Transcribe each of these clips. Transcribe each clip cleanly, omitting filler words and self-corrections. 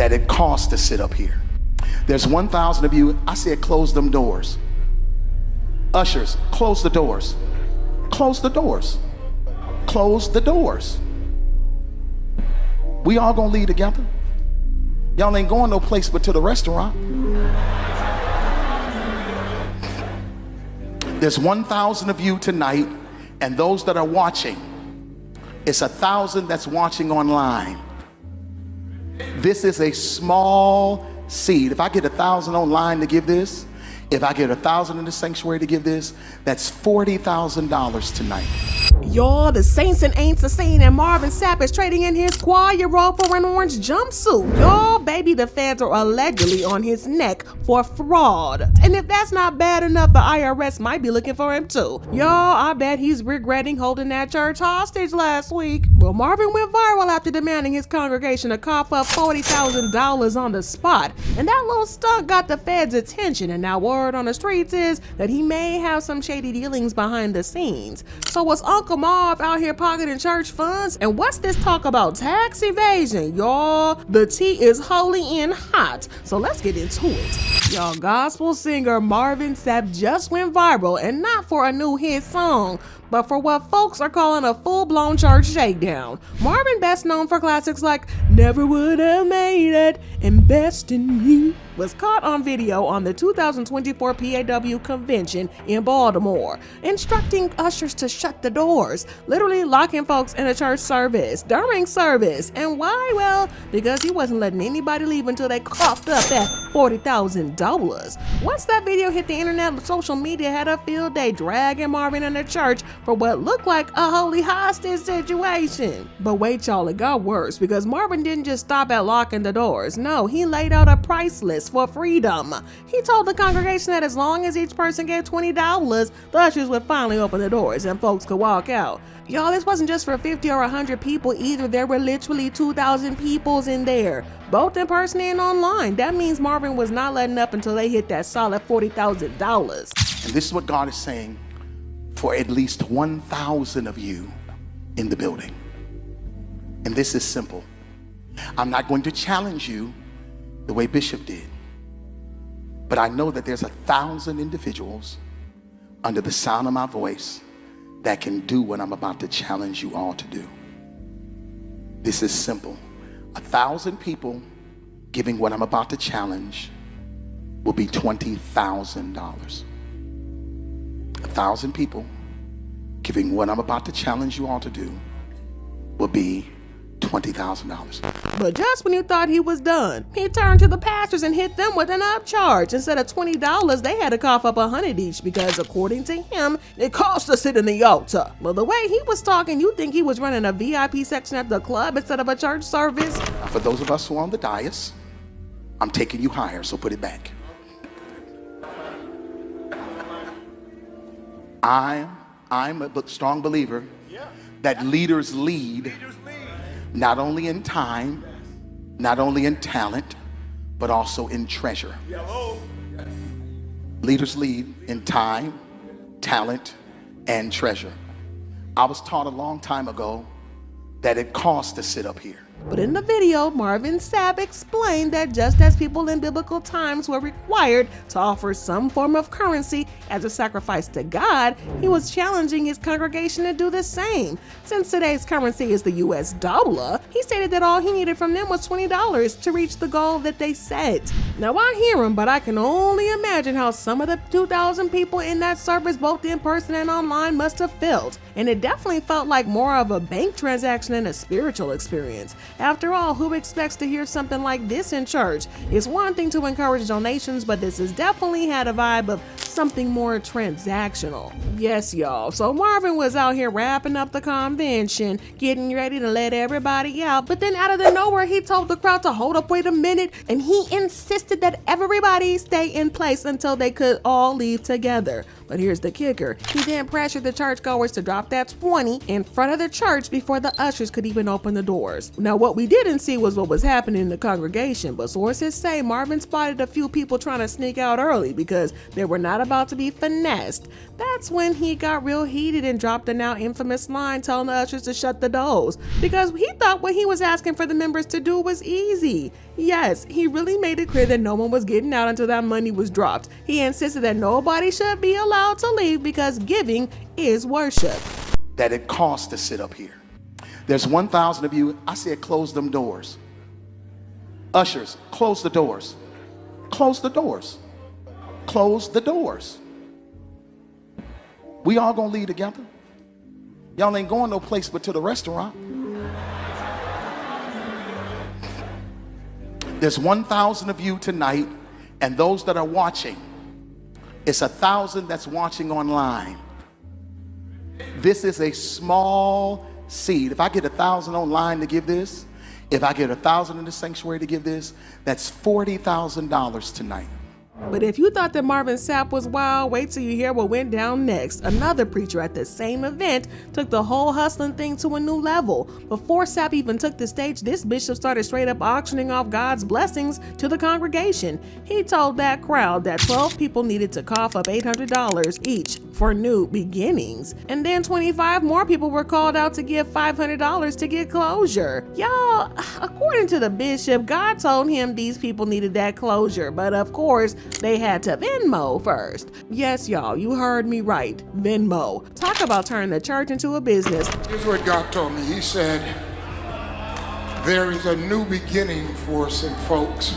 that it costs to sit up here. There's 1,000 of you. I said close them doors. Ushers, close the doors. Close the doors. Close the doors. We all gonna leave together. Y'all ain't going no place but to the restaurant. There's 1,000 of you tonight, and those that are watching, it's 1,000 that's watching online. This is a small seed. If I get 1,000 online to give this, if I get 1,000 in the sanctuary to give this, that's $40,000 tonight. Y'all, the saints and ain'ts are saying that Marvin Sapp is trading in his choir robe for an orange jumpsuit. Y'all, baby, the feds are allegedly on his neck for fraud. And if that's not bad enough, the IRS might be looking for him too. Y'all, I bet he's regretting holding that church hostage last week. Well, Marvin went viral after demanding his congregation to cough up $40,000 on the spot. And that little stunt got the feds' attention, and now word on the streets is that he may have some shady dealings behind the scenes. So was Uncle Marv out here pocketing church funds? And what's this talk about tax evasion? Y'all, the tea is holy and hot, so let's get into it. Y'all, gospel singer Marvin Sapp just went viral, and not for a new hit song, but for what folks are calling a full-blown church shakedown. Marvin, best known for classics like Never Would Have Made It and Best in Me, was caught on video on the 2024 PAW convention in Baltimore, instructing ushers to shut the doors, literally locking folks in a church service during service. And why? Well, because he wasn't letting anybody leave until they coughed up that $40,000. Once that video hit the internet, social media had a field day dragging Marvin in the church for what looked like a holy hostage situation. But wait, y'all, it got worse, because Marvin didn't just stop at locking the doors. No, he laid out a price list for freedom. He told the congregation that as long as each person gave $20, the ushers would finally open the doors and folks could walk out. Y'all, this wasn't just for 50 or 100 people either. There were literally 2,000 peoples in there, both in person and online. That means Marvin was not letting up until they hit that solid $40,000. And this is what God is saying for at least 1,000 of you in the building. And this is simple. I'm not going to challenge you the way Bishop did, but I know that there's 1,000 individuals under the sound of my voice that can do what I'm about to challenge you all to do. This is simple. 1,000 people giving what I'm about to challenge will be $20,000. 1,000 people giving what I'm about to challenge you all to do will be $20,000. But just when you thought he was done, he turned to the pastors and hit them with an upcharge. Instead of $20, they had to cough up $100 each, because according to him, it cost to sit in the altar. But the way he was talking, you'd think he was running a VIP section at the club instead of a church service. Now, for those of us who are on the dais, I'm taking you higher, so put it back. I'm a strong believer that leaders lead not only in time, not only in talent, but also in treasure. Leaders lead in time, talent, and treasure. I was taught a long time ago that it costs to sit up here. But in the video, Marvin Sapp explained that just as people in biblical times were required to offer some form of currency as a sacrifice to God, he was challenging his congregation to do the same. Since today's currency is the US dollar, he stated that all he needed from them was $20 to reach the goal that they set. Now, I hear him, but I can only imagine how some of the 2,000 people in that service, both in person and online, must have felt. And it definitely felt like more of a bank transaction than a spiritual experience. After all, who expects to hear something like this in church? It's one thing to encourage donations, but this has definitely had a vibe of something more transactional. Yes, y'all. So Marvin was out here wrapping up the convention, getting ready to let everybody out, but then out of the nowhere, he told the crowd to hold up, wait a minute, and he insisted that everybody stay in place until they could all leave together. But here's the kicker. He then pressured the churchgoers to drop that 20 in front of the church before the ushers could even open the doors. Now, what we didn't see was what was happening in the congregation, but sources say Marvin spotted a few people trying to sneak out early because there were not about to be finessed. That's when he got real heated and dropped the now infamous line telling the ushers to shut the doors, because he thought what he was asking for the members to do was easy. Yes, he really made it clear that no one was getting out until that money was dropped. He insisted that nobody should be allowed to leave because giving is worship. That it costs to sit up here. There's 1,000 of you. I said close them doors. Ushers, close the doors. Close the doors. Close the doors. We all gonna leave together. Y'all ain't going no place but to the restaurant. There's 1,000 of you tonight, and those that are watching, it's 1,000 that's watching online. This is a small seed. If I get 1,000 online to give this, if I get 1,000 in the sanctuary to give this, that's $40,000 tonight. But if you thought that Marvin Sapp was wild, wait till you hear what went down next. Another preacher at the same event took the whole hustling thing to a new level. Before Sapp even took the stage, this bishop started straight up auctioning off God's blessings to the congregation. He told that crowd that 12 people needed to cough up $800 each for new beginnings. And then 25 more people were called out to give $500 to get closure. Y'all, according to the bishop, God told him these people needed that closure, but of course, they had to Venmo first. Yes, y'all, you heard me right. Venmo. Talk about turning the church into a business. Here's what God told me. He said, there is a new beginning for some folks.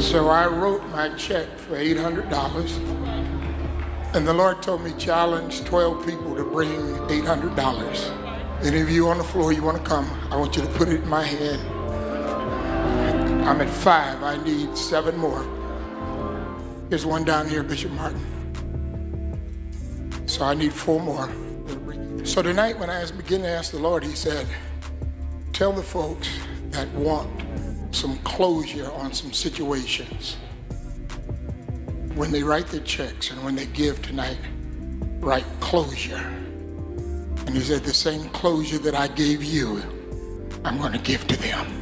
So I wrote my check for $800. And the Lord told me, challenge 12 people to bring $800. Any of you on the floor, you want to come, I want you to put it in my hand. I'm at 5, I need 7 more. Here's one down here, Bishop Martin. So I need 4 more. So tonight when I began to ask the Lord, he said, tell the folks that want some closure on some situations, when they write their checks and when they give tonight, write closure. And he said, the same closure that I gave you, I'm going to give to them.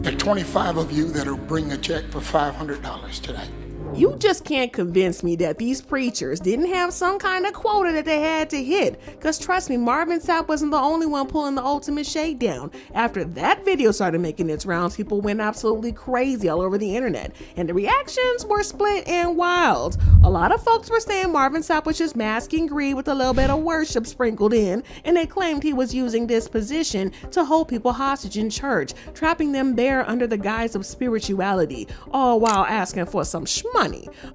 There are 25 of you that will bring a check for $500 tonight. You just can't convince me that these preachers didn't have some kind of quota that they had to hit. Because trust me, Marvin Sapp wasn't the only one pulling the ultimate shakedown. After that video started making its rounds, people went absolutely crazy all over the internet. And the reactions were split and wild. A lot of folks were saying Marvin Sapp was just masking greed with a little bit of worship sprinkled in. And they claimed he was using this position to hold people hostage in church, trapping them there under the guise of spirituality, all while asking for some money.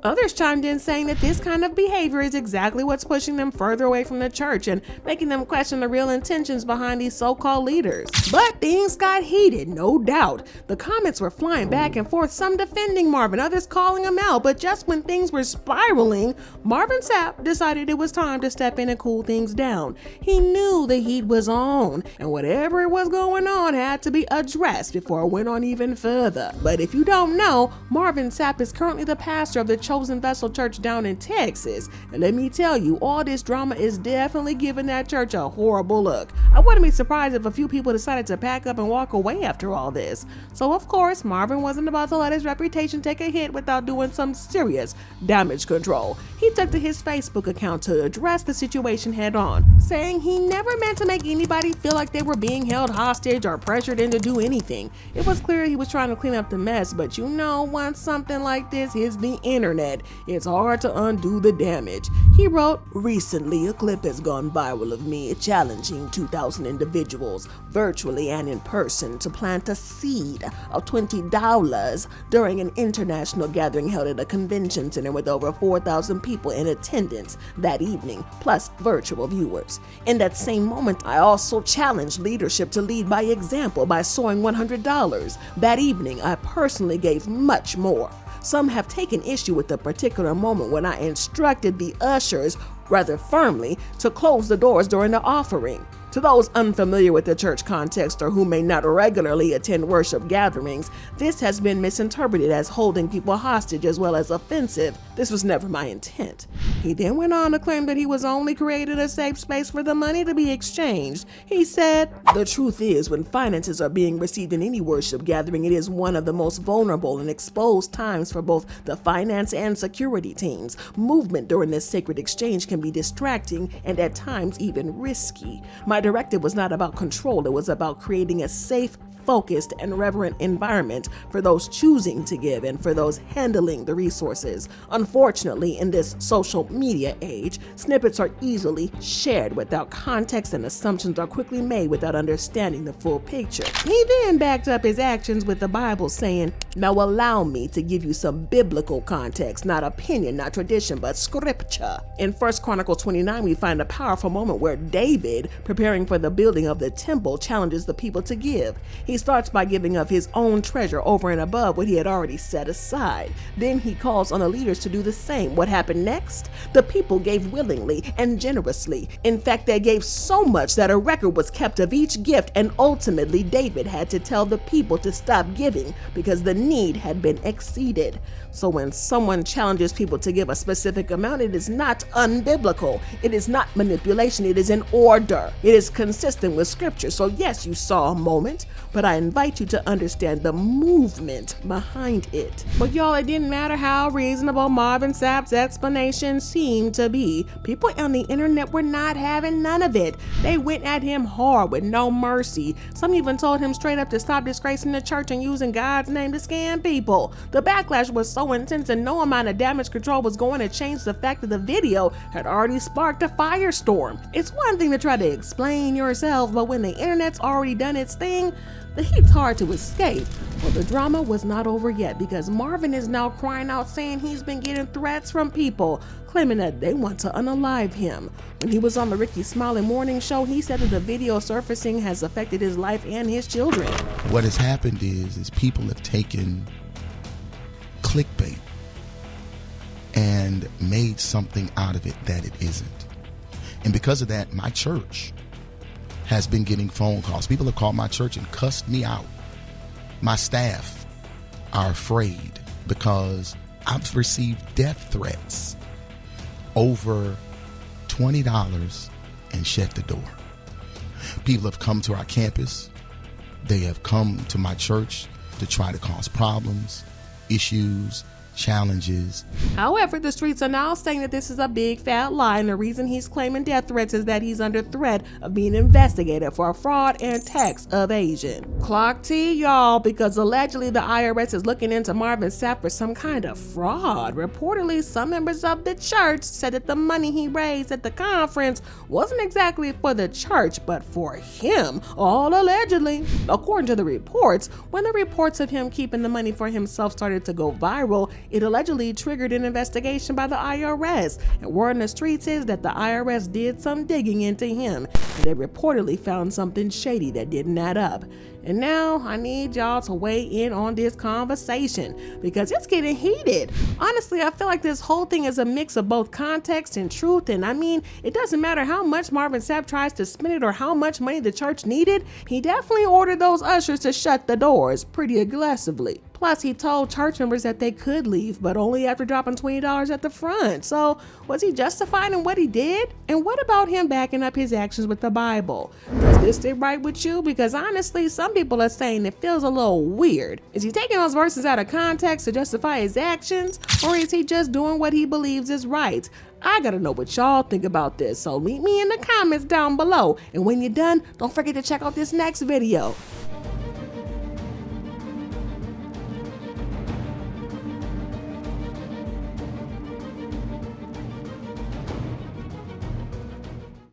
Others chimed in saying that this kind of behavior is exactly what's pushing them further away from the church and making them question the real intentions behind these so-called leaders. But things got heated, no doubt. The comments were flying back and forth, some defending Marvin, others calling him out. But just when things were spiraling, Marvin Sapp decided it was time to step in and cool things down. He knew the heat was on, and whatever was going on had to be addressed before it went on even further. But if you don't know, Marvin Sapp is currently the pastor of the Chosen Vessel Church down in Texas. And let me tell you, all this drama is definitely giving that church a horrible look. I wouldn't be surprised if a few people decided to pack up and walk away after all this. So of course, Marvin wasn't about to let his reputation take a hit without doing some serious damage control. He took to his Facebook account to address the situation head on, saying he never meant to make anybody feel like they were being held hostage or pressured into do anything. It was clear he was trying to clean up the mess, but you know, once something like this hits the internet, it's hard to undo the damage. He wrote, recently a clip has gone viral of me challenging 2,000 individuals, virtually and in person, to plant a seed of $20 during an international gathering held at a convention center with over 4,000 people in attendance that evening, plus virtual viewers. In that same moment, I also challenged leadership to lead by example by sowing $100. That evening, I personally gave much more. Some have taken issue with the particular moment when I instructed the ushers rather firmly to close the doors during the offering. To those unfamiliar with the church context or who may not regularly attend worship gatherings, this has been misinterpreted as holding people hostage as well as offensive This was never my intent. He then went on to claim that he was only creating a safe space for the money to be exchanged. He said, "The truth is, when finances are being received in any worship gathering, it is one of the most vulnerable and exposed times for both the finance and security teams. Movement during this sacred exchange can be distracting and at times even risky. My directive was not about control, it was about creating a safe, focused, and reverent environment for those choosing to give and for those handling the resources. Unfortunately, in this social media age, snippets are easily shared without context and assumptions are quickly made without understanding the full picture." He then backed up his actions with the Bible saying, "Now allow me to give you some biblical context, not opinion, not tradition, but scripture." In 1 Chronicles 29, we find a powerful moment where David, preparing for the building of the temple, challenges the people to give. He starts by giving of his own treasure over and above what he had already set aside. Then he calls on the leaders to do the same. What happened next? The people gave willingly and generously. In fact, they gave so much that a record was kept of each gift, and ultimately David had to tell the people to stop giving because the need had been exceeded. So when someone challenges people to give a specific amount, it is not unbiblical. It is not manipulation. It is in order. It is consistent with scripture. So yes, you saw a moment, but I invite you to understand the movement behind it. But y'all, it didn't matter how reasonable Marvin Sapp's explanation seemed to be. People on the internet were not having none of it. They went at him hard with no mercy. Some even told him straight up to stop disgracing the church and using God's name to scam people. The backlash was so intense and no amount of damage control was going to change the fact that the video had already sparked a firestorm. It's one thing to try to explain yourself, but when the internet's already done its thing, the heat's hard to escape. Well, the drama was not over yet because Marvin is now crying out saying he's been getting threats from people, claiming that they want to unalive him. When he was on the Ricky Smiley morning show, he said that the video surfacing has affected his life and his children. What has happened is people have taken clickbait and made something out of it that it isn't. And because of that, my church has been getting phone calls. People have called my church and cussed me out. My staff are afraid because I've received death threats over $20 and shut the door. People have come to our campus. They have come to my church to try to cause problems, issues, challenges. However, the streets are now saying that this is a big fat lie, and the reason he's claiming death threats is that he's under threat of being investigated for fraud and tax evasion. Clock T, y'all, because allegedly the IRS is looking into Marvin Sapp for some kind of fraud. Reportedly, some members of the church said that the money he raised at the conference wasn't exactly for the church, but for him, all allegedly. According to the reports, when the reports of him keeping the money for himself started to go viral, it allegedly triggered an investigation by the IRS, and word in the streets is that the IRS did some digging into him, and they reportedly found something shady that didn't add up. And now I need y'all to weigh in on this conversation because it's getting heated. Honestly, I feel like this whole thing is a mix of both context and truth. And I mean, it doesn't matter how much Marvin Sapp tries to spin it or how much money the church needed. He definitely ordered those ushers to shut the doors pretty aggressively. Plus, he told church members that they could leave, but only after dropping $20 at the front. So, was he justified in what he did? And what about him backing up his actions with the Bible? Does this sit right with you? Because honestly, some people are saying it feels a little weird. Is he taking those verses out of context to justify his actions? Or is he just doing what he believes is right? I gotta know what y'all think about this, so leave me in the comments down below. And when you're done, don't forget to check out this next video.